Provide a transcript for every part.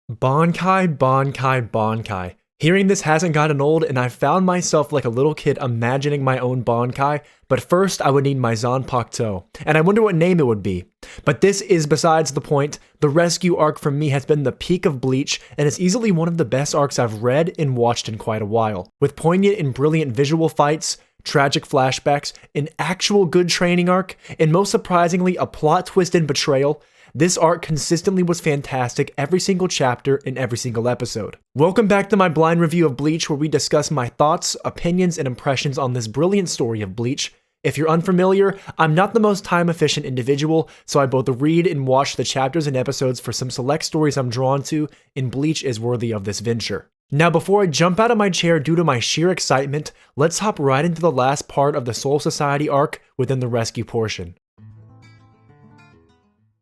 Bankai, Bankai, Bankai. Hearing this hasn't gotten old, and I found myself like a little kid imagining my own Bankai, but first I would need my Zanpakuto, and I wonder what name it would be. But this is besides the point. The rescue arc for me has been the peak of Bleach, and it's easily one of the best arcs I've read and watched in quite a while. With poignant and brilliant visual fights, tragic flashbacks, an actual good training arc, and most surprisingly a plot twist and betrayal, this arc consistently was fantastic every single chapter and every single episode. Welcome back to my blind review of Bleach, where we discuss my thoughts, opinions, and impressions on this brilliant story of Bleach. If you're unfamiliar, I'm not the most time-efficient individual, so I both read and watch the chapters and episodes for some select stories I'm drawn to, and Bleach is worthy of this venture. Now, before I jump out of my chair due to my sheer excitement, let's hop right into the last part of the Soul Society arc within the rescue portion.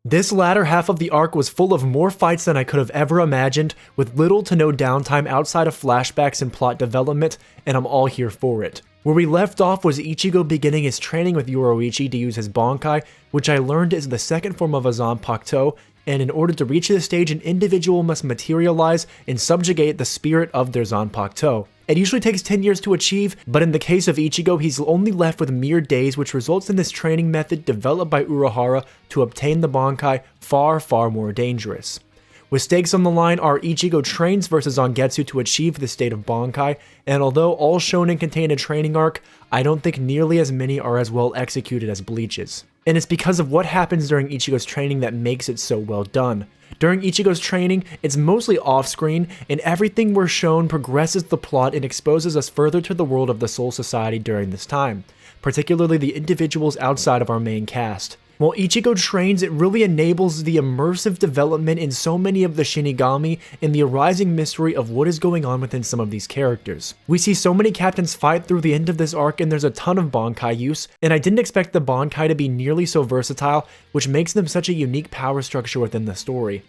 This latter half of the arc was full of more fights than I could have ever imagined, with little to no downtime outside of flashbacks and plot development, and I'm all here for it. Where we left off was Ichigo beginning his training with Yoruichi to use his Bankai, which I learned is the second form of a Zanpakuto, and in order to reach this stage, an individual must materialize and subjugate the spirit of their Zanpakuto. It usually takes 10 years to achieve, but in the case of Ichigo, he's only left with mere days, which results in this training method developed by Urahara to obtain the Bankai far more dangerous. With stakes on the line, our Ichigo trains versus Zangetsu to achieve the state of Bankai, and although all shonen contain a training arc, I don't think nearly as many are as well executed as Bleach's. And it's because of what happens during Ichigo's training that makes it so well done. During Ichigo's training, it's mostly off-screen, and everything we're shown progresses the plot and exposes us further to the world of the Soul Society during this time, particularly the individuals outside of our main cast. While Ichigo trains, it really enables the immersive development in so many of the Shinigami and the arising mystery of what is going on within some of these characters. We see so many captains fight through the end of this arc, and there's a ton of Bankai use, and I didn't expect the Bankai to be nearly so versatile, which makes them such a unique power structure within the story.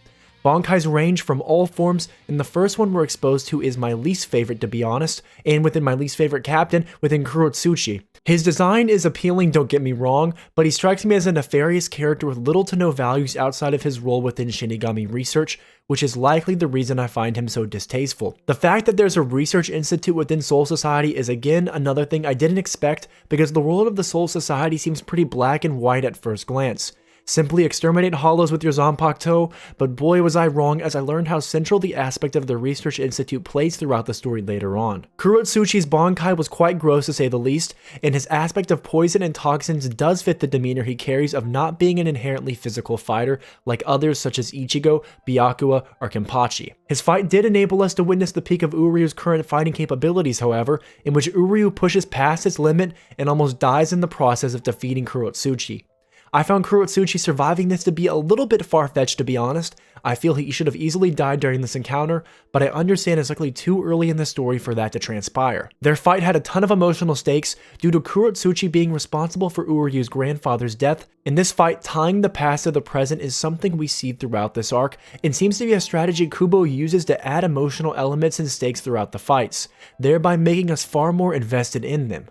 Bankais range from all forms, and the first one we're exposed to is my least favorite, to be honest, and within my least favorite captain, within Kurotsuchi. His design is appealing, don't get me wrong, but he strikes me as a nefarious character with little to no values outside of his role within Shinigami research, which is likely the reason I find him so distasteful. The fact that there's a research institute within Soul Society is again another thing I didn't expect, because the world of the Soul Society seems pretty black and white at first glance. Simply exterminate hollows with your Zanpakuto, but boy was I wrong, as I learned how central the aspect of the Research Institute plays throughout the story later on. Kurotsuchi's Bankai was quite gross to say the least, and his aspect of poison and toxins does fit the demeanor he carries of not being an inherently physical fighter like others such as Ichigo, Byakua, or Kenpachi. His fight did enable us to witness the peak of Uryu's current fighting capabilities, however, in which Uryu pushes past its limit and almost dies in the process of defeating Kurotsuchi. I found Kurotsuchi surviving this to be a little bit far-fetched, to be honest. I feel he should have easily died during this encounter, but I understand it's likely too early in the story for that to transpire. Their fight had a ton of emotional stakes due to Kurotsuchi being responsible for Uryu's grandfather's death. In this fight, tying the past to the present is something we see throughout this arc, and seems to be a strategy Kubo uses to add emotional elements and stakes throughout the fights, thereby making us far more invested in them.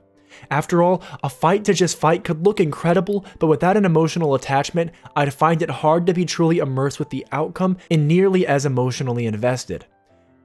After all, a fight to just fight could look incredible, but without an emotional attachment, I'd find it hard to be truly immersed with the outcome and nearly as emotionally invested.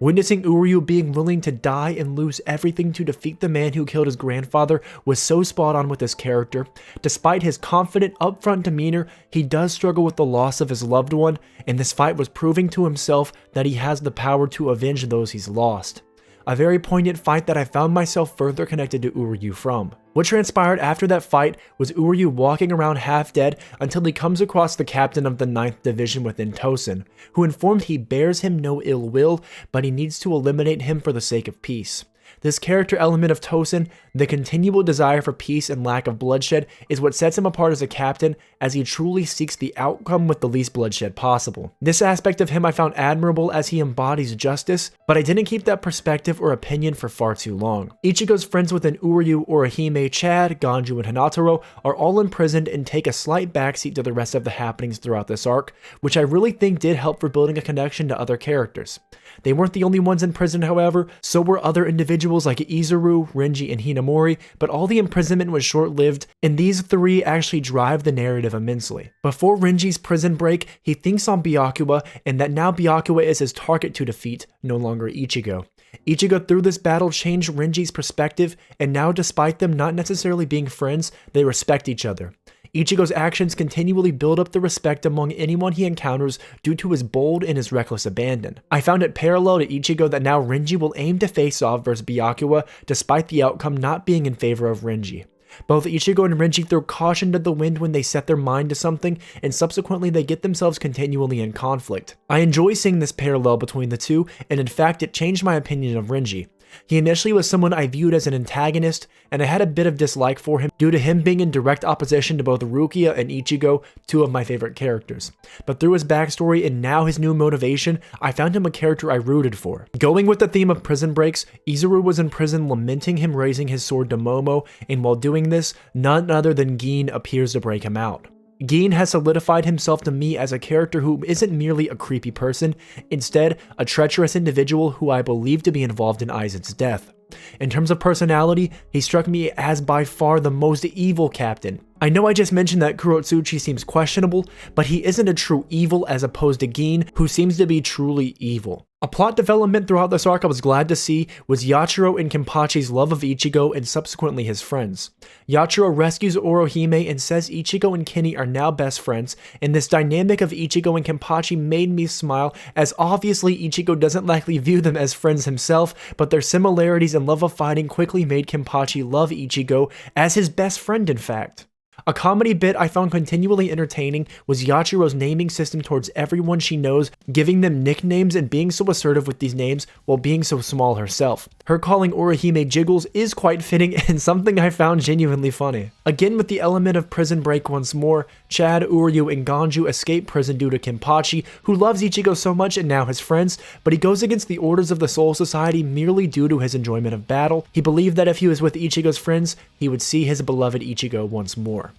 Witnessing Uryu being willing to die and lose everything to defeat the man who killed his grandfather was so spot on with this character. Despite his confident, upfront demeanor, he does struggle with the loss of his loved one, and this fight was proving to himself that he has the power to avenge those he's lost. A very poignant fight that I found myself further connected to Uryu from. What transpired after that fight was Uryu walking around half dead until he comes across the captain of the 9th Division within Tosen, who informed he bears him no ill will, but he needs to eliminate him for the sake of peace. This character element of Tosen, the continual desire for peace and lack of bloodshed, is what sets him apart as a captain, as he truly seeks the outcome with the least bloodshed possible. This aspect of him I found admirable as he embodies justice, but I didn't keep that perspective or opinion for far too long. Ichigo's friends within Uryu, Orihime, Chad, Ganju, and Hinataro are all imprisoned and take a slight backseat to the rest of the happenings throughout this arc, which I really think did help for building a connection to other characters. They weren't the only ones in prison, however, so were other individuals individuals like Izuru, Renji, and Hinamori, but all the imprisonment was short-lived, and these three actually drive the narrative immensely. Before Renji's prison break, he thinks on Byakua, and that now Byakua is his target to defeat, no longer Ichigo. Ichigo through this battle changed Renji's perspective, and now despite them not necessarily being friends, they respect each other. Ichigo's actions continually build up the respect among anyone he encounters due to his bold and his reckless abandon. I found it parallel to Ichigo that now Renji will aim to face off versus Byakua despite the outcome not being in favor of Renji. Both Ichigo and Renji throw caution to the wind when they set their mind to something, and subsequently they get themselves continually in conflict. I enjoy seeing this parallel between the two, and in fact it changed my opinion of Renji. He initially was someone I viewed as an antagonist, and I had a bit of dislike for him due to him being in direct opposition to both Rukia and Ichigo, two of my favorite characters. But through his backstory and now his new motivation, I found him a character I rooted for. Going with the theme of prison breaks, Izuru was in prison lamenting him raising his sword to Momo, and while doing this, none other than Gin appears to break him out. Gin has solidified himself to me as a character who isn't merely a creepy person, instead a treacherous individual who I believe to be involved in Aizen's death. In terms of personality, he struck me as by far the most evil captain. I know I just mentioned that Kurotsuchi seems questionable, but he isn't a true evil as opposed to Gin, who seems to be truly evil. A plot development throughout this arc I was glad to see was Yachiro and Kenpachi's love of Ichigo and subsequently his friends. Yachiro rescues Orohime and says Ichigo and Kenny are now best friends, and this dynamic of Ichigo and Kenpachi made me smile, as obviously Ichigo doesn't likely view them as friends himself, but their similarities and love of fighting quickly made Kenpachi love Ichigo as his best friend in fact. A comedy bit I found continually entertaining was Yachiro's naming system towards everyone she knows, giving them nicknames and being so assertive with these names while being so small herself. Her calling Orihime Jiggles is quite fitting and something I found genuinely funny. Again with the element of prison break once more, Chad, Uryu, and Ganju escape prison due to Kenpachi, who loves Ichigo so much and now his friends, but he goes against the orders of the Soul Society merely due to his enjoyment of battle. He believed that if he was with Ichigo's friends, he would see his beloved Ichigo once more.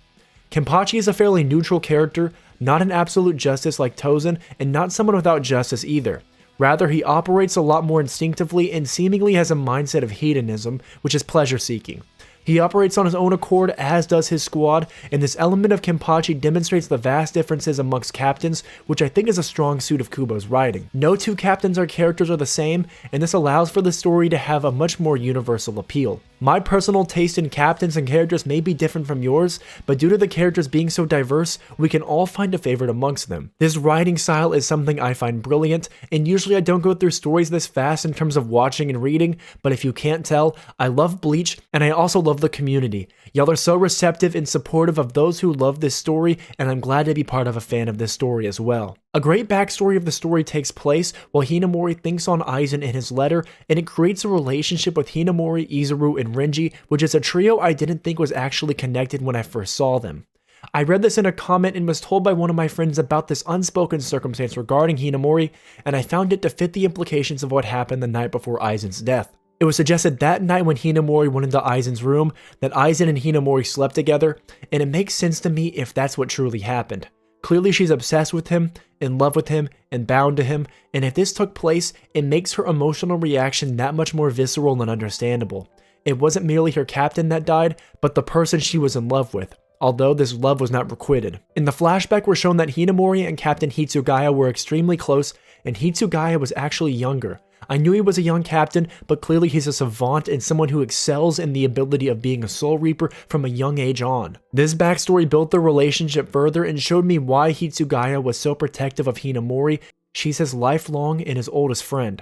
Kenpachi is a fairly neutral character, not an absolute justice like Tozen, and not someone without justice either. Rather, he operates a lot more instinctively and seemingly has a mindset of hedonism, which is pleasure-seeking. He operates on his own accord, as does his squad, and this element of Kenpachi demonstrates the vast differences amongst captains, which I think is a strong suit of Kubo's writing. No two captains or characters are the same, and this allows for the story to have a much more universal appeal. My personal taste in captains and characters may be different from yours, but due to the characters being so diverse, we can all find a favorite amongst them. This writing style is something I find brilliant, and usually I don't go through stories this fast in terms of watching and reading, but if you can't tell, I love Bleach, and I also love the community. Y'all are so receptive and supportive of those who love this story, and I'm glad to be part of a fan of this story as well. A great backstory of the story takes place while Hinamori thinks on Aizen in his letter, and it creates a relationship with Hinamori, Izuru, and Renji, which is a trio I didn't think was actually connected when I first saw them. I read this in a comment and was told by one of my friends about this unspoken circumstance regarding Hinamori, and I found it to fit the implications of what happened the night before Aizen's death. It was suggested that night when Hinamori went into Aizen's room that Aizen and Hinamori slept together, and it makes sense to me if that's what truly happened. Clearly she's obsessed with him, in love with him, and bound to him, and if this took place, it makes her emotional reaction that much more visceral and understandable. It wasn't merely her captain that died, but the person she was in love with, although this love was not requited. In the flashback, we're shown that Hinamori and Captain Hitsugaya were extremely close, and Hitsugaya was actually younger. I knew he was a young captain, but clearly he's a savant and someone who excels in the ability of being a Soul Reaper from a young age on. This backstory built the relationship further and showed me why Hitsugaya was so protective of Hinamori. She's his lifelong and his oldest friend.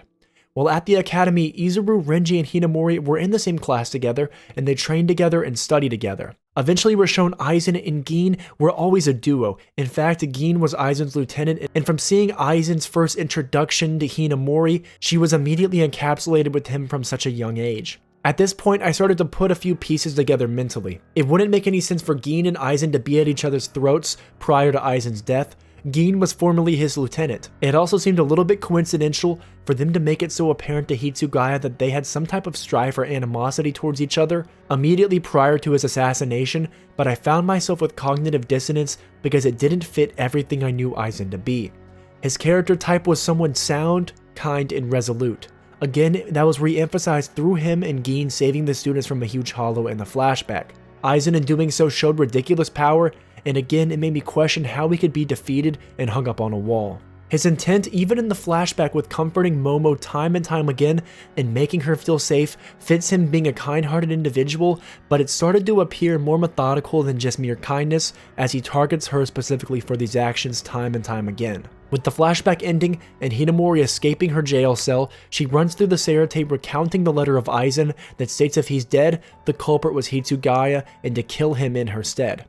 While at the academy, Izuru, Renji, and Hinamori were in the same class together, and they trained together and studied together. Eventually, we're shown Aizen and Gin were always a duo. In fact, Gin was Aizen's lieutenant, and from seeing Aizen's first introduction to Hinamori, she was immediately encapsulated with him from such a young age. At this point, I started to put a few pieces together mentally. It wouldn't make any sense for Gin and Aizen to be at each other's throats prior to Aizen's death. Gin was formerly his lieutenant. It also seemed a little bit coincidental for them to make it so apparent to Hitsugaya that they had some type of strife or animosity towards each other immediately prior to his assassination, but I found myself with cognitive dissonance because it didn't fit everything I knew Aizen to be. His character type was someone sound, kind, and resolute. Again, that was re-emphasized through him and Gin saving the students from a huge hollow in the flashback. Aizen in doing so showed ridiculous power, and again it made me question how he could be defeated and hung up on a wall. His intent, even in the flashback with comforting Momo time and time again and making her feel safe, fits him being a kind-hearted individual, but it started to appear more methodical than just mere kindness as he targets her specifically for these actions time and time again. With the flashback ending and Hinamori escaping her jail cell, she runs through the Seiretape recounting the letter of Aizen that states if he's dead, the culprit was Hitsugaya and to kill him in her stead.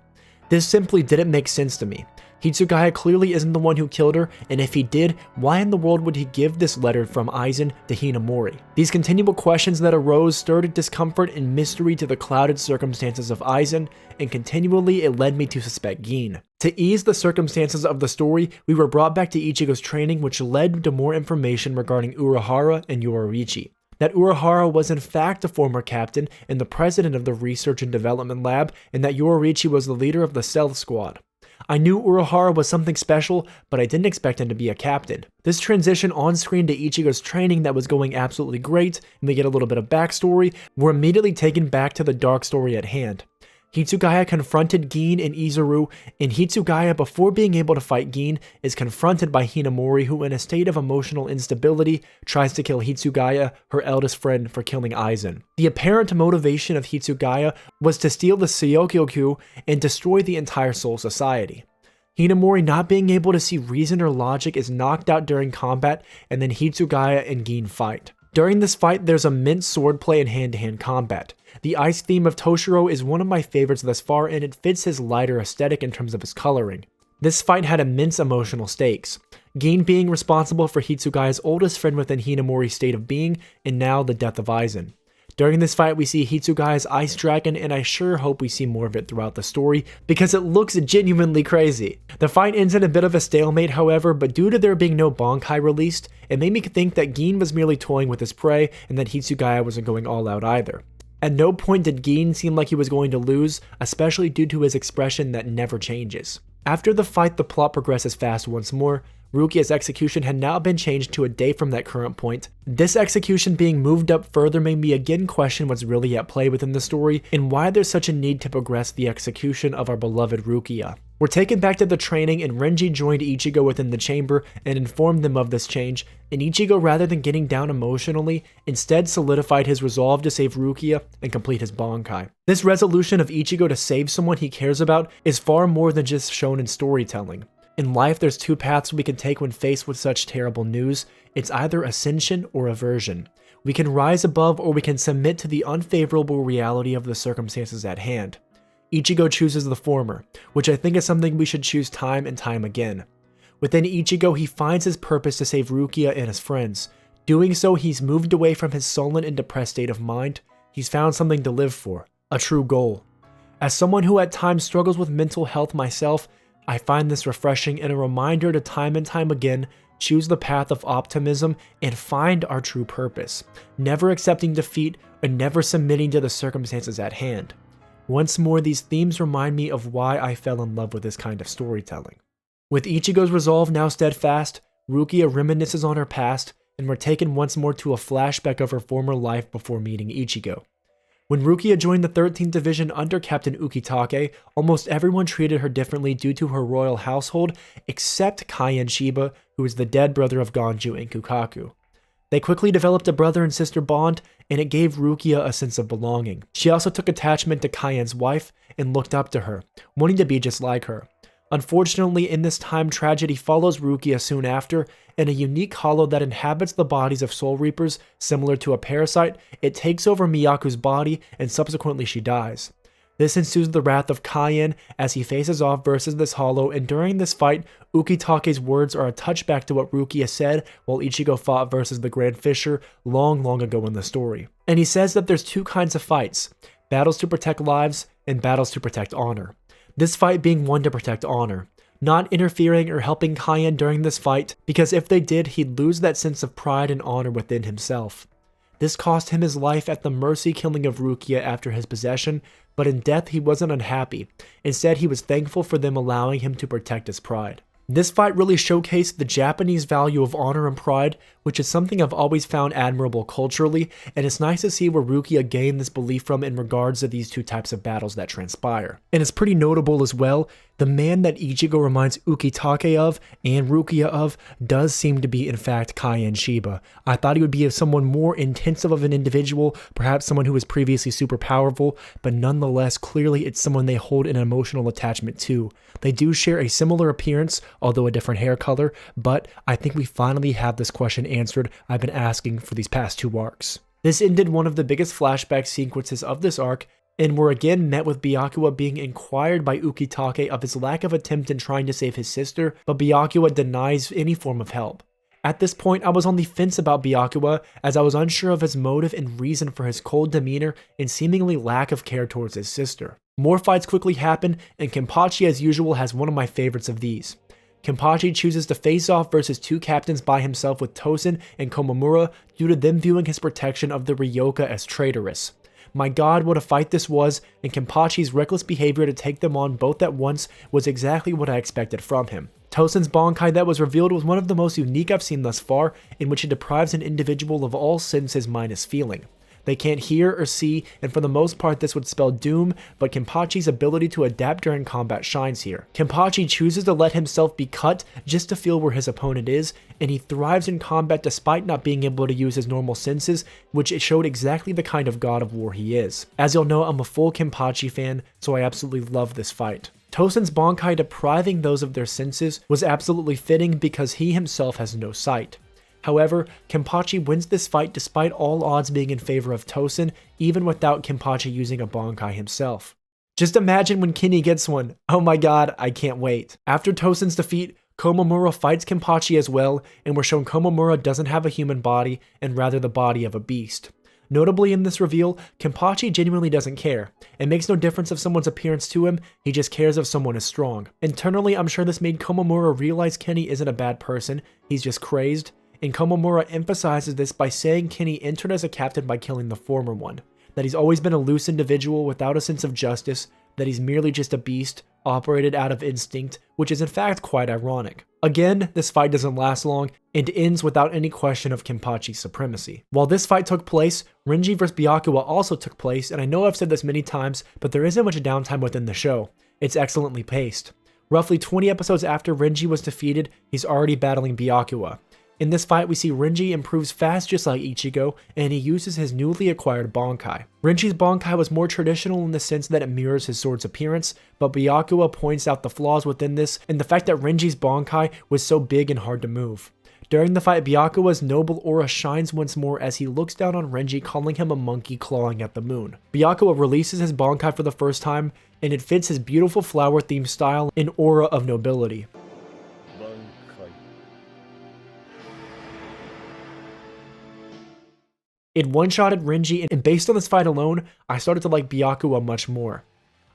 This simply didn't make sense to me. Hitsugaya clearly isn't the one who killed her, and if he did, why in the world would he give this letter from Aizen to Hinamori? These continual questions that arose stirred discomfort and mystery to the clouded circumstances of Aizen, and continually it led me to suspect Gin. To ease the circumstances of the story, we were brought back to Ichigo's training, which led to more information regarding Urahara and Yoruichi. That Urahara was in fact a former captain and the president of the Research and Development Lab, and that Yoruichi was the leader of the Stealth Squad. I knew Urahara was something special, but I didn't expect him to be a captain. This transition on screen to Ichigo's training that was going absolutely great, and we get a little bit of backstory, we're immediately taken back to the dark story at hand. Hitsugaya confronted Gin and Izuru, and Hitsugaya, before being able to fight Gin, is confronted by Hinamori, who in a state of emotional instability tries to kill Hitsugaya, her eldest friend, for killing Aizen. The apparent motivation of Hitsugaya was to steal the Syokyoku and destroy the entire Soul Society. Hinamori, not being able to see reason or logic, is knocked out during combat, and then Hitsugaya and Gin fight. During this fight, there's immense swordplay and hand-to-hand combat. The ice theme of Toshiro is one of my favorites thus far, and it fits his lighter aesthetic in terms of his coloring. This fight had immense emotional stakes, Gin being responsible for Hitsugaya's oldest friend within Hinamori's state of being, and now the death of Aizen. During this fight, we see Hitsugaya's ice dragon, and I sure hope we see more of it throughout the story, because it looks genuinely crazy. The fight ends in a bit of a stalemate, however, but due to there being no Bankai released, it made me think that Gin was merely toying with his prey, and that Hitsugaya wasn't going all out either. At no point did Gin seem like he was going to lose, especially due to his expression that never changes. After the fight, the plot progresses fast once more. Rukia's execution had now been changed to a day from that current point. This execution being moved up further made me again question what's really at play within the story, and why there's such a need to progress the execution of our beloved Rukia. We're taken back to the training, and Renji joined Ichigo within the chamber and informed them of this change, and Ichigo, rather than getting down emotionally, instead solidified his resolve to save Rukia and complete his Bankai. This resolution of Ichigo to save someone he cares about is far more than just shown in storytelling. In life, there's two paths we can take when faced with such terrible news. It's either ascension or aversion. We can rise above, or we can submit to the unfavorable reality of the circumstances at hand. Ichigo chooses the former, which I think is something we should choose time and time again. Within Ichigo, he finds his purpose to save Rukia and his friends. Doing so, he's moved away from his sullen and depressed state of mind. He's found something to live for, a true goal. As someone who at times struggles with mental health myself, I find this refreshing and a reminder to time and time again choose the path of optimism and find our true purpose, never accepting defeat and never submitting to the circumstances at hand. Once more, these themes remind me of why I fell in love with this kind of storytelling. With Ichigo's resolve now steadfast, Rukia reminisces on her past, and we're taken once more to a flashback of her former life before meeting Ichigo. When Rukia joined the 13th Division under Captain Ukitake, almost everyone treated her differently due to her royal household, except Kaien Shiba, who is the dead brother of Ganju and Kukaku. They quickly developed a brother and sister bond, and it gave Rukia a sense of belonging. She also took attachment to Kaien's wife and looked up to her, wanting to be just like her. Unfortunately, in this time, tragedy follows Rukia soon after, and a unique hollow that inhabits the bodies of Soul Reapers, similar to a parasite, it takes over Miyaku's body, and subsequently she dies. This ensues the wrath of Kaien as he faces off versus this hollow, and during this fight, Ukitake's words are a touchback to what Rukia said while Ichigo fought versus the Grand Fisher long ago in the story. And he says that there's two kinds of fights, battles to protect lives and battles to protect honor. This fight being one to protect honor, not interfering or helping Kaien during this fight, because if they did, he'd lose that sense of pride and honor within himself. This cost him his life at the mercy killing of Rukia after his possession, but in death he wasn't unhappy. Instead, he was thankful for them allowing him to protect his pride. This fight really showcased the Japanese value of honor and pride, which is something I've always found admirable culturally, and it's nice to see where Rukia gained this belief from in regards to these two types of battles that transpire. And it's pretty notable as well, the man that Ichigo reminds Ukitake of, and Rukia of, does seem to be in fact Kaien Shiba. I thought he would be someone more intensive of an individual, perhaps someone who was previously super powerful, but nonetheless clearly it's someone they hold an emotional attachment to. They do share a similar appearance, although a different hair color, but I think we finally have this question answered I've been asking for these past 2 arcs. This ended one of the biggest flashback sequences of this arc, and we're again met with Byakua being inquired by Ukitake of his lack of attempt in trying to save his sister, but Byakua denies any form of help. At this point, I was on the fence about Byakua, as I was unsure of his motive and reason for his cold demeanor and seemingly lack of care towards his sister. More fights quickly happen, and Kenpachi as usual has one of my favorites of these. Kenpachi chooses to face off versus 2 captains by himself with Tosen and Komamura due to them viewing his protection of the Ryoka as traitorous. My god, what a fight this was, and Kenpachi's reckless behavior to take them on both at once was exactly what I expected from him. Tosen's Bankai that was revealed was one of the most unique I've seen thus far, in which it deprives an individual of all senses minus feeling. They can't hear or see, and for the most part this would spell doom, but Kenpachi's ability to adapt during combat shines here. Kenpachi chooses to let himself be cut just to feel where his opponent is, and he thrives in combat despite not being able to use his normal senses, which it showed exactly the kind of god of war he is. As you'll know, I'm a full Kenpachi fan, so I absolutely love this fight. Tosen's Bankai depriving those of their senses was absolutely fitting because he himself has no sight. However, Kenpachi wins this fight despite all odds being in favor of Tosen, even without Kenpachi using a Bankai himself. Just imagine when Kenny gets one. Oh my god, I can't wait. After Tosen's defeat, Komamura fights Kenpachi as well, and we're shown Komamura doesn't have a human body, and rather the body of a beast. Notably in this reveal, Kenpachi genuinely doesn't care. It makes no difference of someone's appearance to him, he just cares if someone is strong. Internally, I'm sure this made Komamura realize Kenny isn't a bad person, he's just crazed. And Komamura emphasizes this by saying Kenny entered as a captain by killing the former one, that he's always been a loose individual without a sense of justice, that he's merely just a beast, operated out of instinct, which is in fact quite ironic. Again, this fight doesn't last long, and ends without any question of Kenpachi's supremacy. While this fight took place, Renji vs Byakua also took place, and I know I've said this many times, but there isn't much downtime within the show. It's excellently paced. Roughly 20 episodes after Renji was defeated, he's already battling Byakua. In this fight, we see Renji improves fast just like Ichigo, and he uses his newly acquired Bankai. Renji's Bankai was more traditional in the sense that it mirrors his sword's appearance, but Byakua points out the flaws within this, and the fact that Renji's Bankai was so big and hard to move. During the fight, Byakua's noble aura shines once more as he looks down on Renji, calling him a monkey clawing at the moon. Byakua releases his Bankai for the first time, and it fits his beautiful flower-themed style and aura of nobility. It one-shotted Renji, and based on this fight alone, I started to like Byakua much more.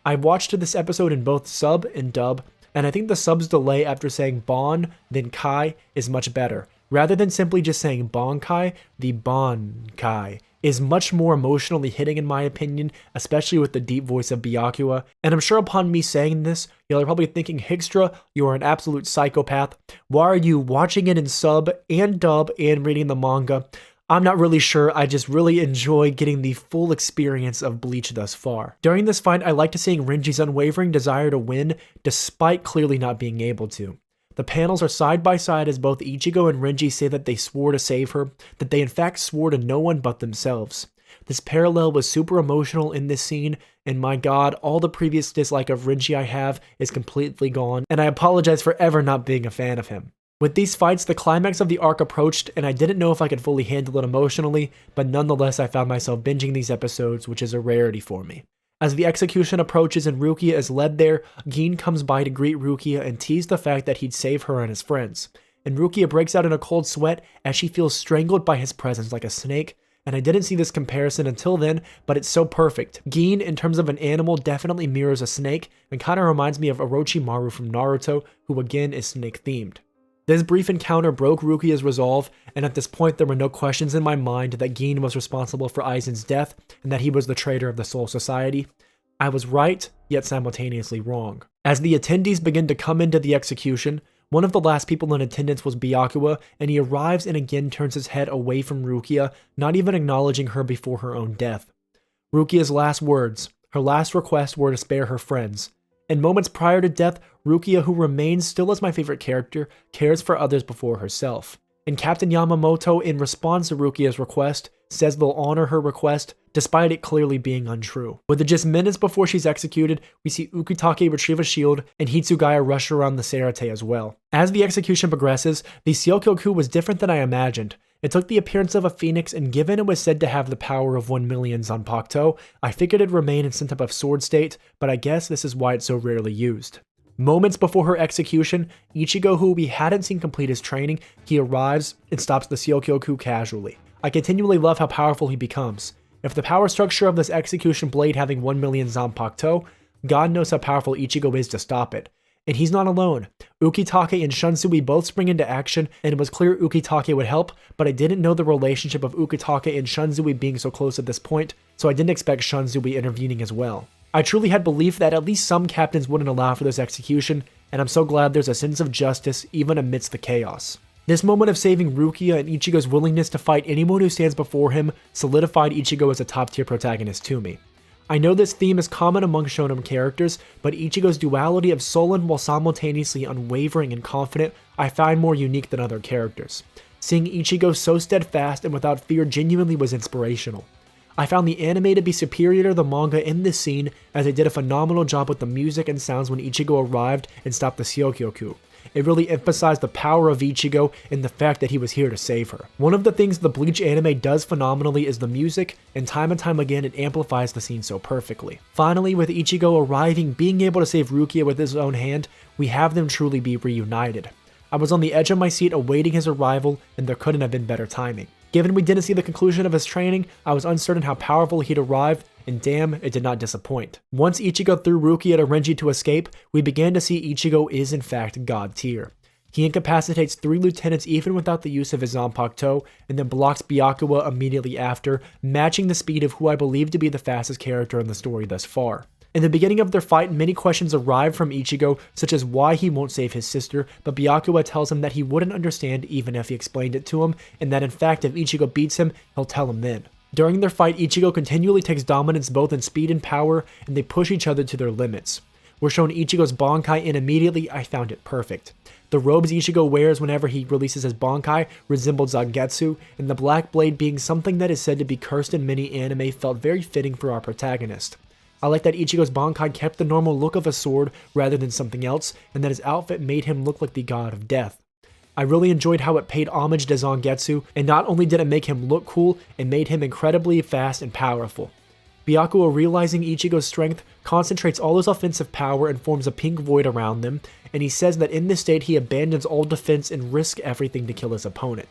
I watched this episode in both sub and dub, and I think the sub's delay after saying Bon, then Kai, is much better. Rather than simply just saying Bankai, the Bankai is much more emotionally hitting in my opinion, especially with the deep voice of Byakua. And I'm sure upon me saying this, you're probably thinking, hiXtrah, you are an absolute psychopath. Why are you watching it in sub and dub and reading the manga? I'm not really sure, I just really enjoy getting the full experience of Bleach thus far. During this fight, I liked seeing Renji's unwavering desire to win, despite clearly not being able to. The panels are side by side as both Ichigo and Renji say that they swore to save her, that they in fact swore to no one but themselves. This parallel was super emotional in this scene, and my god, all the previous dislike of Renji I have is completely gone, and I apologize for ever not being a fan of him. With these fights, the climax of the arc approached, and I didn't know if I could fully handle it emotionally, but nonetheless I found myself binging these episodes, which is a rarity for me. As the execution approaches and Rukia is led there, Gin comes by to greet Rukia and tease the fact that he'd save her and his friends. And Rukia breaks out in a cold sweat as she feels strangled by his presence like a snake, and I didn't see this comparison until then, but it's so perfect. Gin, in terms of an animal, definitely mirrors a snake, and kinda reminds me of Orochimaru from Naruto, who again is snake-themed. This brief encounter broke Rukia's resolve, and at this point there were no questions in my mind that Gin was responsible for Aizen's death, and that he was the traitor of the Soul Society. I was right, yet simultaneously wrong. As the attendees begin to come into the execution, One of the last people in attendance was Byakua, and he arrives and again turns his head away from Rukia, not even acknowledging her before her own death. Rukia's last words, her last request, were to spare her friends. In moments prior to death, Rukia, who remains still as my favorite character, cares for others before herself. And Captain Yamamoto, in response to Rukia's request, says they'll honor her request, despite it clearly being untrue. With just minutes before she's executed, we see Ukitake retrieve a shield, and Hitsugaya rush around the Serate as well. As the execution progresses, the Seokyoku was different than I imagined. It took the appearance of a phoenix, and given it was said to have the power of 1 million Zanpakuto, I figured it'd remain in some type of sword state, but I guess this is why it's so rarely used. Moments before her execution, Ichigo, who we hadn't seen complete his training, he arrives and stops the Seokyoku casually. I continually love how powerful he becomes. If the power structure of this execution blade having 1 million Zanpakuto, God knows how powerful Ichigo is to stop it. And he's not alone. Ukitake and Shunsui both spring into action, and it was clear Ukitake would help, but I didn't know the relationship of Ukitake and Shunsui being so close at this point, so I didn't expect Shunsui intervening as well. I truly had belief that at least some captains wouldn't allow for this execution, and I'm so glad there's a sense of justice even amidst the chaos. This moment of saving Rukia and Ichigo's willingness to fight anyone who stands before him solidified Ichigo as a top-tier protagonist to me. I know this theme is common among shonen characters, but Ichigo's duality of sullen while simultaneously unwavering and confident I find more unique than other characters. Seeing Ichigo so steadfast and without fear genuinely was inspirational. I found the anime to be superior to the manga in this scene, as they did a phenomenal job with the music and sounds when Ichigo arrived and stopped the Seokyoku. It really emphasized the power of Ichigo and the fact that he was here to save her. One of the things the Bleach anime does phenomenally is the music, and time again it amplifies the scene so perfectly. Finally, with Ichigo arriving, being able to save Rukia with his own hand, we have them truly be reunited. I was on the edge of my seat awaiting his arrival, and there couldn't have been better timing. Given we didn't see the conclusion of his training, I was uncertain how powerful he'd arrive, and damn, it did not disappoint. Once Ichigo threw Rukia to Renji to escape, we began to see Ichigo is in fact god tier. He incapacitates 3 lieutenants even without the use of his Zanpakuto, and then blocks Byakua immediately after, matching the speed of who I believe to be the fastest character in the story thus far. In the beginning of their fight, many questions arrive from Ichigo, such as why he won't save his sister, but Byakua tells him that he wouldn't understand even if he explained it to him, and that in fact if Ichigo beats him, he'll tell him then. During their fight, Ichigo continually takes dominance both in speed and power, and they push each other to their limits. We're shown Ichigo's Bankai, and immediately I found it perfect. The robes Ichigo wears whenever he releases his Bankai resembled Zangetsu, and the black blade being something that is said to be cursed in many anime felt very fitting for our protagonist. I like that Ichigo's Bankai kept the normal look of a sword rather than something else, and that his outfit made him look like the god of death. I really enjoyed how it paid homage to Zangetsu, and not only did it make him look cool, it made him incredibly fast and powerful. Byakua, realizing Ichigo's strength, concentrates all his offensive power and forms a pink void around them, and he says that in this state he abandons all defense and risks everything to kill his opponent.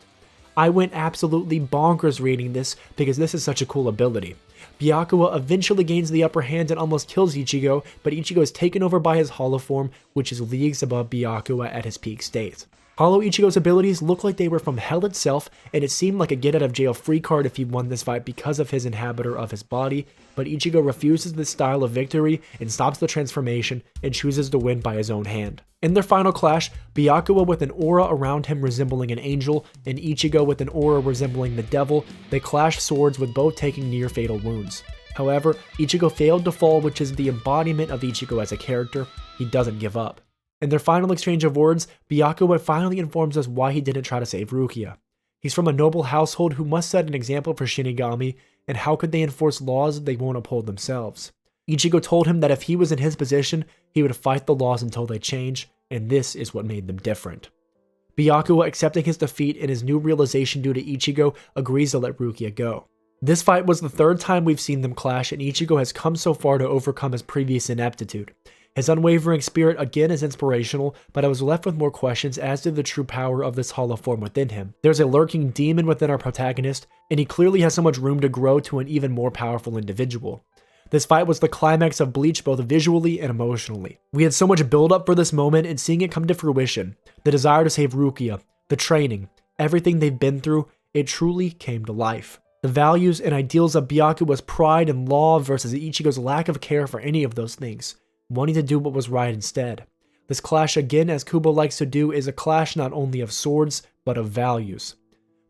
I went absolutely bonkers reading this because this is such a cool ability. Byakua eventually gains the upper hand and almost kills Ichigo, but Ichigo is taken over by his hollow form, which is leagues above Byakua at his peak state. Hollow Ichigo's abilities look like they were from hell itself, and it seemed like a get out of jail free card if he won this fight because of his inhabitor of his body, but Ichigo refuses this style of victory and stops the transformation and chooses to win by his own hand. In their final clash, Byakua with an aura around him resembling an angel, and Ichigo with an aura resembling the devil, they clash swords with both taking near fatal wounds. However, Ichigo failed to fall, which is the embodiment of Ichigo as a character. He doesn't give up. In their final exchange of words, Byakua finally informs us why he didn't try to save Rukia. He's from a noble household who must set an example for Shinigami, and how could they enforce laws they won't uphold themselves? Ichigo told him that if he was in his position, he would fight the laws until they change, and this is what made them different. Byakua, accepting his defeat and his new realization due to Ichigo, agrees to let Rukia go. This fight was the 3rd time we've seen them clash, and Ichigo has come so far to overcome his previous ineptitude. His unwavering spirit again is inspirational, but I was left with more questions as to the true power of this hollow form within him. There's a lurking demon within our protagonist, and he clearly has so much room to grow to an even more powerful individual. This fight was the climax of Bleach both visually and emotionally. We had so much build up for this moment, and seeing it come to fruition, the desire to save Rukia, the training, everything they've been through, it truly came to life. The values and ideals of Byakua's pride and law versus Ichigo's lack of care for any of those things, wanting to do what was right instead. This clash again, as Kubo likes to do, is a clash not only of swords, but of values.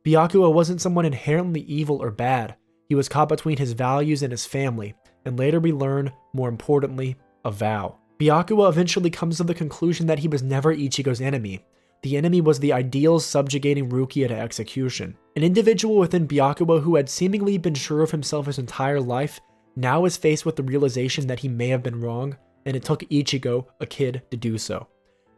Byakuya wasn't someone inherently evil or bad. He was caught between his values and his family, and later we learn, more importantly, a vow. Byakuya eventually comes to the conclusion that he was never Ichigo's enemy. The enemy was the ideals subjugating Rukia to execution. An individual within Byakuya who had seemingly been sure of himself his entire life, now is faced with the realization that he may have been wrong, and it took Ichigo, a kid, to do so.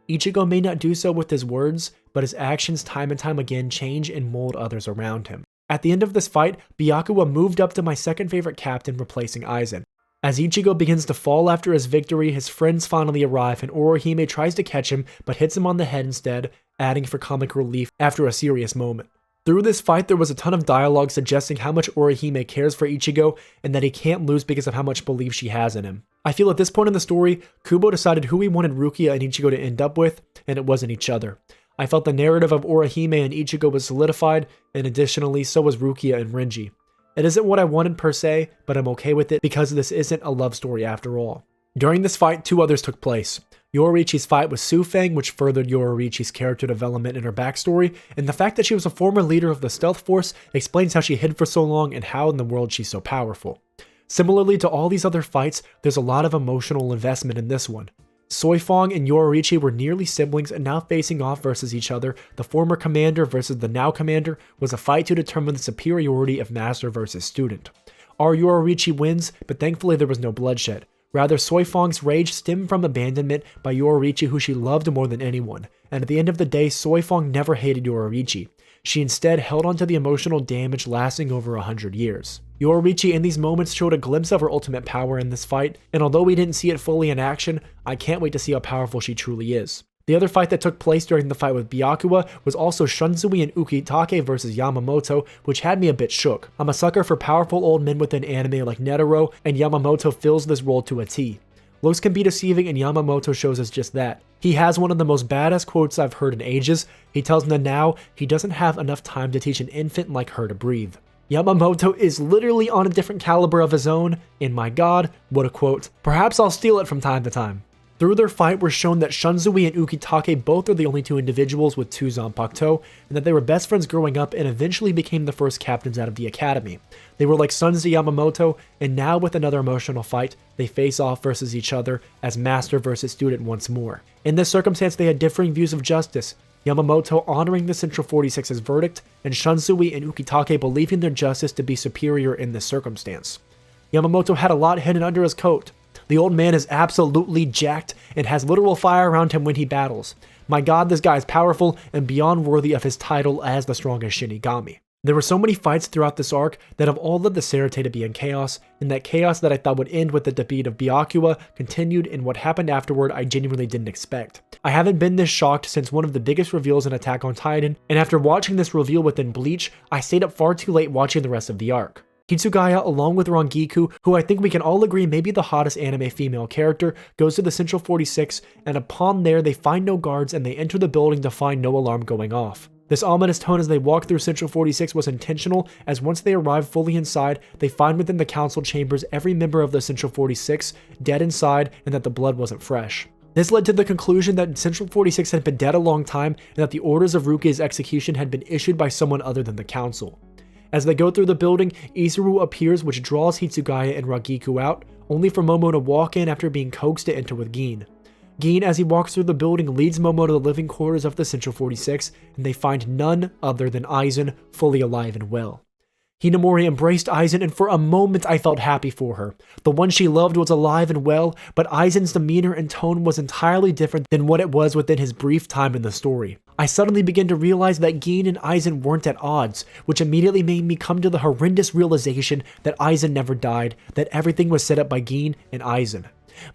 Ichigo may not do so with his words, but his actions time and time again change and mold others around him. At the end of this fight, Byakuya moved up to my second favorite captain, replacing Aizen. As Ichigo begins to fall after his victory, his friends finally arrive and Orihime tries to catch him but hits him on the head instead, adding for comic relief after a serious moment. Through this fight, there was a ton of dialogue suggesting how much Orihime cares for Ichigo and that he can't lose because of how much belief she has in him. I feel at this point in the story, Kubo decided who he wanted Rukia and Ichigo to end up with, and it wasn't each other. I felt the narrative of Orihime and Ichigo was solidified, and additionally, so was Rukia and Renji. It isn't what I wanted per se, but I'm okay with it because this isn't a love story after all. During this fight, two others took place. Yoruichi's fight with Sufang, which furthered Yoruichi's character development and her backstory, and the fact that she was a former leader of the Stealth Force explains how she hid for so long and how in the world she's so powerful. Similarly to all these other fights, there's a lot of emotional investment in this one. Soifang and Yoruichi were nearly siblings and now facing off versus each other. The former commander versus the now commander was a fight to determine the superiority of master versus student. Our Yoruichi wins, but thankfully there was no bloodshed. Rather, Soifang's rage stemmed from abandonment by Yoruichi, who she loved more than anyone, and at the end of the day, Soifang never hated Yoruichi. She instead held on to the emotional damage lasting over 100 years. Yoruichi in these moments showed a glimpse of her ultimate power in this fight, and although we didn't see it fully in action, I can't wait to see how powerful she truly is. The other fight that took place during the fight with Byakuya was also Shunsui and Ukitake versus Yamamoto, which had me a bit shook. I'm a sucker for powerful old men within anime like Netero, and Yamamoto fills this role to a T. Looks can be deceiving, and Yamamoto shows us just that. He has one of the most badass quotes I've heard in ages. He tells Nanao he doesn't have enough time to teach an infant like her to breathe. Yamamoto is literally on a different caliber of his own, and my god, what a quote. Perhaps I'll steal it from time to time. Through their fight, we're shown that Shunsui and Ukitake both are the only two individuals with two Zanpakuto, and that they were best friends growing up and eventually became the first captains out of the academy. They were like sons to Yamamoto, and now with another emotional fight, they face off versus each other as master versus student once more. In this circumstance, they had differing views of justice, Yamamoto honoring the Central 46's verdict, and Shunsui and Ukitake believing their justice to be superior in this circumstance. Yamamoto had a lot hidden under his coat. The old man is absolutely jacked and has literal fire around him when he battles. My god, this guy is powerful and beyond worthy of his title as the strongest Shinigami. There were so many fights throughout this arc that have all led the Sarate to be in chaos, and that chaos that I thought would end with the defeat of Byakuya continued, and what happened afterward I genuinely didn't expect. I haven't been this shocked since one of the biggest reveals in Attack on Titan, and after watching this reveal within Bleach, I stayed up far too late watching the rest of the arc. Hitsugaya, along with Rangiku, who I think we can all agree may be the hottest anime female character, goes to the Central 46, and upon there they find no guards and they enter the building to find no alarm going off. This ominous tone as they walk through Central 46 was intentional, as once they arrive fully inside, they find within the council chambers every member of the Central 46 dead inside and that the blood wasn't fresh. This led to the conclusion that Central 46 had been dead a long time and that the orders of Rukia's execution had been issued by someone other than the council. As they go through the building, Izuru appears, which draws Hitsugaya and Rangiku out, only for Momo to walk in after being coaxed to enter with Gin. Gin, as he walks through the building, leads Momo to the living quarters of the Central 46, and they find none other than Aizen, fully alive and well. Hinamori embraced Aizen, and for a moment I felt happy for her. The one she loved was alive and well, but Aizen's demeanor and tone was entirely different than what it was within his brief time in the story. I suddenly began to realize that Gin and Aizen weren't at odds, which immediately made me come to the horrendous realization that Aizen never died, that everything was set up by Gin and Aizen.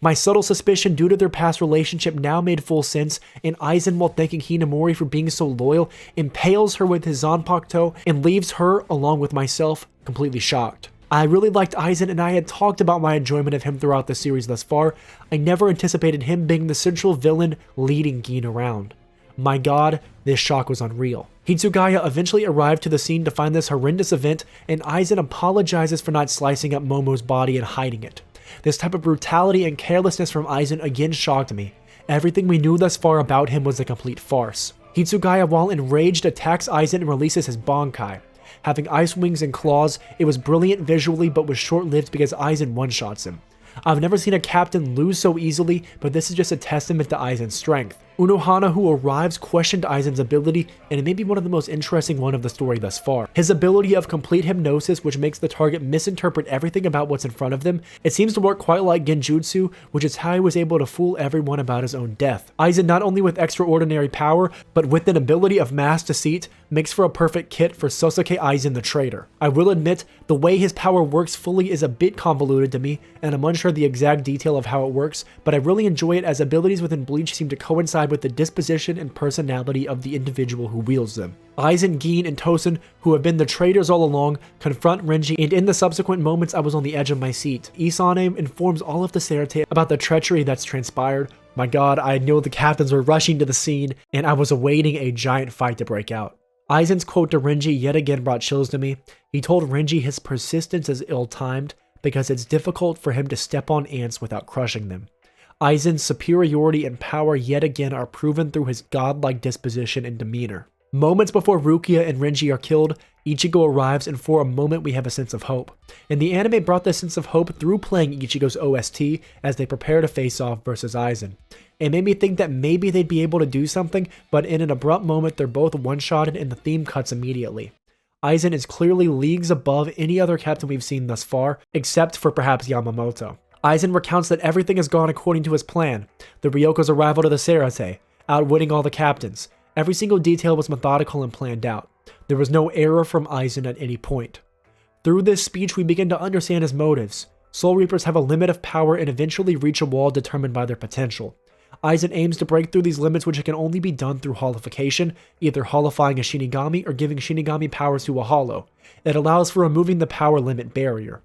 My subtle suspicion due to their past relationship now made full sense, and Aizen, while thanking Hinamori for being so loyal, impales her with his Zanpakuto and leaves her, along with myself, completely shocked. I really liked Aizen, and I had talked about my enjoyment of him throughout the series thus far. I never anticipated him being the central villain leading Gin around. My god, this shock was unreal. Hitsugaya eventually arrived to the scene to find this horrendous event, and Aizen apologizes for not slicing up Momo's body and hiding it. This type of brutality and carelessness from Aizen again shocked me. Everything we knew thus far about him was a complete farce. Hitsugaya, while enraged, attacks Aizen and releases his Bankai. Having ice wings and claws, it was brilliant visually but was short-lived because Aizen one-shots him. I've never seen a captain lose so easily, but this is just a testament to Aizen's strength. Unohana, who arrives, questioned Aizen's ability, and it may be one of the most interesting one of the story thus far. His ability of complete hypnosis, which makes the target misinterpret everything about what's in front of them, it seems to work quite like Genjutsu, which is how he was able to fool everyone about his own death. Aizen, not only with extraordinary power, but with an ability of mass deceit, makes for a perfect kit for Sosuke Aizen the traitor. I will admit, the way his power works fully is a bit convoluted to me, and I'm unsure the exact detail of how it works, but I really enjoy it as abilities within Bleach seem to coincide with the disposition and personality of the individual who wields them. Aizen, Gin, and Tosen, who have been the traitors all along, confront Renji, and in the subsequent moments I was on the edge of my seat. Isane informs all of the Serete about the treachery that's transpired. My god, I know the captains were rushing to the scene, and I was awaiting a giant fight to break out. Aizen's quote to Renji yet again brought chills to me. He told Renji his persistence is ill-timed because it's difficult for him to step on ants without crushing them. Aizen's superiority and power yet again are proven through his godlike disposition and demeanor. Moments before Rukia and Renji are killed, Ichigo arrives, and for a moment we have a sense of hope. And the anime brought this sense of hope through playing Ichigo's OST as they prepare to face off versus Aizen. It made me think that maybe they'd be able to do something, but in an abrupt moment they're both one-shotted and the theme cuts immediately. Aizen is clearly leagues above any other captain we've seen thus far, except for perhaps Yamamoto. Aizen recounts that everything has gone according to his plan. The Ryoko's arrival to the Serete, outwitting all the captains. Every single detail was methodical and planned out. There was no error from Aizen at any point. Through this speech we begin to understand his motives. Soul Reapers have a limit of power and eventually reach a wall determined by their potential. Aizen aims to break through these limits, which can only be done through holification, either holifying a Shinigami or giving Shinigami powers to a hollow. It allows for removing the power limit barrier.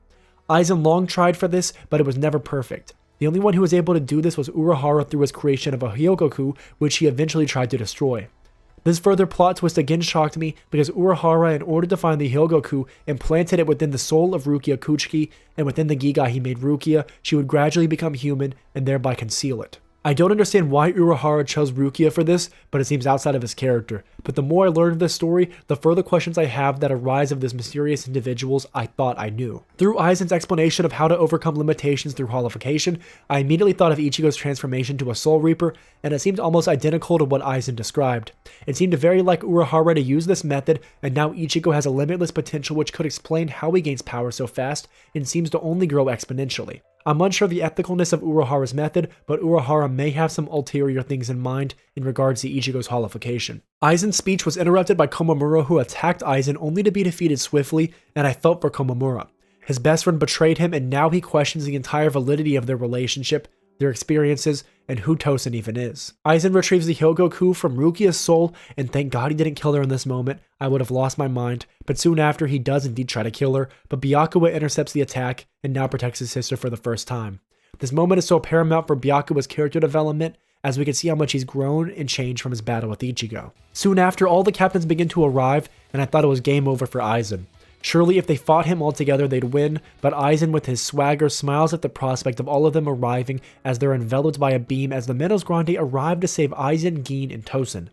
Aizen long tried for this, but it was never perfect. The only one who was able to do this was Urahara through his creation of a Hyogoku, which he eventually tried to destroy. This further plot twist again shocked me because Urahara, in order to find the Hyogoku, implanted it within the soul of Rukia Kuchiki, and within the Giga he made Rukia, she would gradually become human and thereby conceal it. I don't understand why Urahara chose Rukia for this, but it seems outside of his character. But the more I learn of this story, the further questions I have that arise of this mysterious individuals I thought I knew. Through Aizen's explanation of how to overcome limitations through holification, I immediately thought of Ichigo's transformation to a Soul Reaper, and it seemed almost identical to what Aizen described. It seemed very like Urahara to use this method, and now Ichigo has a limitless potential which could explain how he gains power so fast, and seems to only grow exponentially. I'm unsure of the ethicalness of Urahara's method, but Urahara may have some ulterior things in mind in regards to Ichigo's holification. Aizen's speech was interrupted by Komamura, who attacked Aizen only to be defeated swiftly, and I felt for Komamura. His best friend betrayed him, and now he questions the entire validity of their relationship, their experiences, and who Tosen even is. Aizen retrieves the Hyogoku from Rukia's soul, and thank God he didn't kill her in this moment. I would have lost my mind, but soon after he does indeed try to kill her, but Byakua intercepts the attack and now protects his sister for the first time. This moment is so paramount for Byakua's character development, as we can see how much he's grown and changed from his battle with Ichigo. Soon after, all the captains begin to arrive, and I thought it was game over for Aizen. Surely if they fought him all together they'd win, but Aizen with his swagger smiles at the prospect of all of them arriving as they're enveloped by a beam as the Menos Grande arrive to save Aizen, Gin, and Tosen.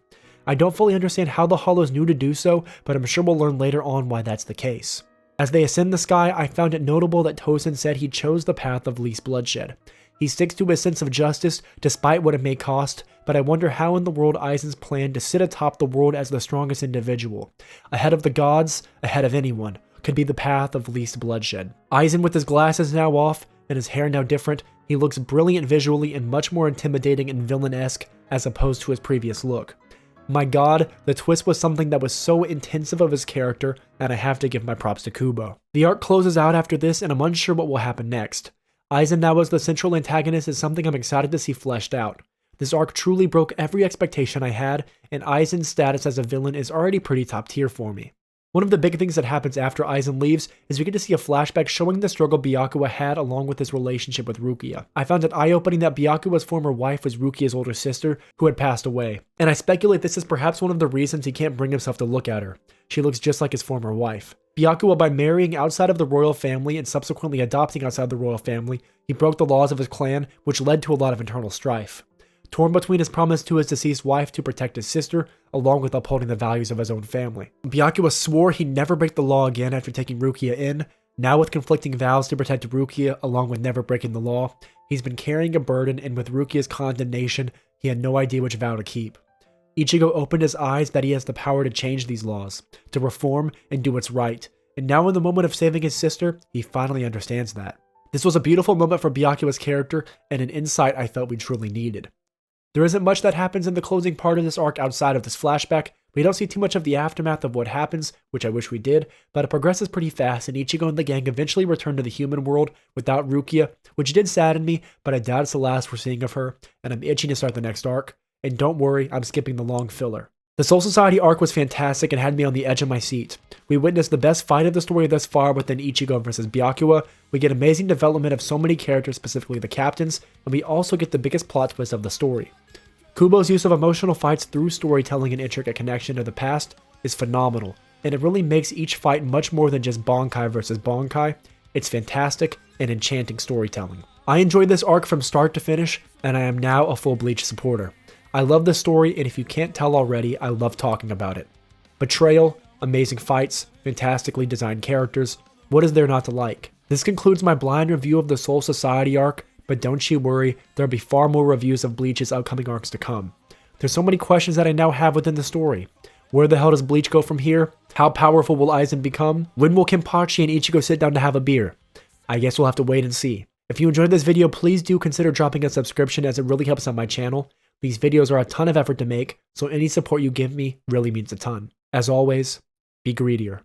I don't fully understand how the Hollows knew to do so, but I'm sure we'll learn later on why that's the case. As they ascend the sky, I found it notable that Tosen said he chose the path of least bloodshed. He sticks to his sense of justice despite what it may cost, but I wonder how in the world Aizen's plan to sit atop the world as the strongest individual, ahead of the gods, ahead of anyone, could be the path of least bloodshed. Aizen with his glasses now off and his hair now different, he looks brilliant visually and much more intimidating and villain-esque as opposed to his previous look. My god, the twist was something that was so intensive of his character, and I have to give my props to Kubo. The arc closes out after this, and I'm unsure what will happen next. Aizen now as the central antagonist is something I'm excited to see fleshed out. This arc truly broke every expectation I had, and Aizen's status as a villain is already pretty top tier for me. One of the big things that happens after Aizen leaves is we get to see a flashback showing the struggle Byakua had along with his relationship with Rukia. I found it eye-opening that Byakua's former wife was Rukia's older sister, who had passed away, and I speculate this is perhaps one of the reasons he can't bring himself to look at her. She looks just like his former wife. Byakua, by marrying outside of the royal family and subsequently adopting outside the royal family, he broke the laws of his clan, which led to a lot of internal strife. torn between his promise to his deceased wife to protect his sister, along with upholding the values of his own family. Byakuya swore he'd never break the law again after taking Rukia in. Now with conflicting vows to protect Rukia, along with never breaking the law, he's been carrying a burden, and with Rukia's condemnation, he had no idea which vow to keep. Ichigo opened his eyes that he has the power to change these laws, to reform and do what's right, and now in the moment of saving his sister, he finally understands that. This was a beautiful moment for Byakuya's character, and an insight I felt we truly needed. There isn't much that happens in the closing part of this arc outside of this flashback. We don't see too much of the aftermath of what happens, which I wish we did, but it progresses pretty fast, and Ichigo and the gang eventually return to the human world without Rukia, which did sadden me, but I doubt it's the last we're seeing of her, and I'm itching to start the next arc. And don't worry, I'm skipping the long filler. The Soul Society arc was fantastic and had me on the edge of my seat. We witnessed the best fight of the story thus far within Ichigo versus Byakuya. We get amazing development of so many characters, specifically the captains, and we also get the biggest plot twist of the story. Kubo's use of emotional fights through storytelling and intricate connection to the past is phenomenal, and it really makes each fight much more than just Bankai versus Bankai. It's fantastic and enchanting storytelling. I enjoyed this arc from start to finish, and I am now a full Bleach supporter. I love this story, and if you can't tell already, I love talking about it. Betrayal, amazing fights, fantastically designed characters. What is there not to like? This concludes my blind review of the Soul Society arc, but don't you worry, there'll be far more reviews of Bleach's upcoming arcs to come. There's so many questions that I now have within the story. Where the hell does Bleach go from here? How powerful will Aizen become? When will Kenpachi and Ichigo sit down to have a beer? I guess we'll have to wait and see. If you enjoyed this video, please do consider dropping a subscription, as it really helps out my channel. These videos are a ton of effort to make, so any support you give me really means a ton. As always, be greedier.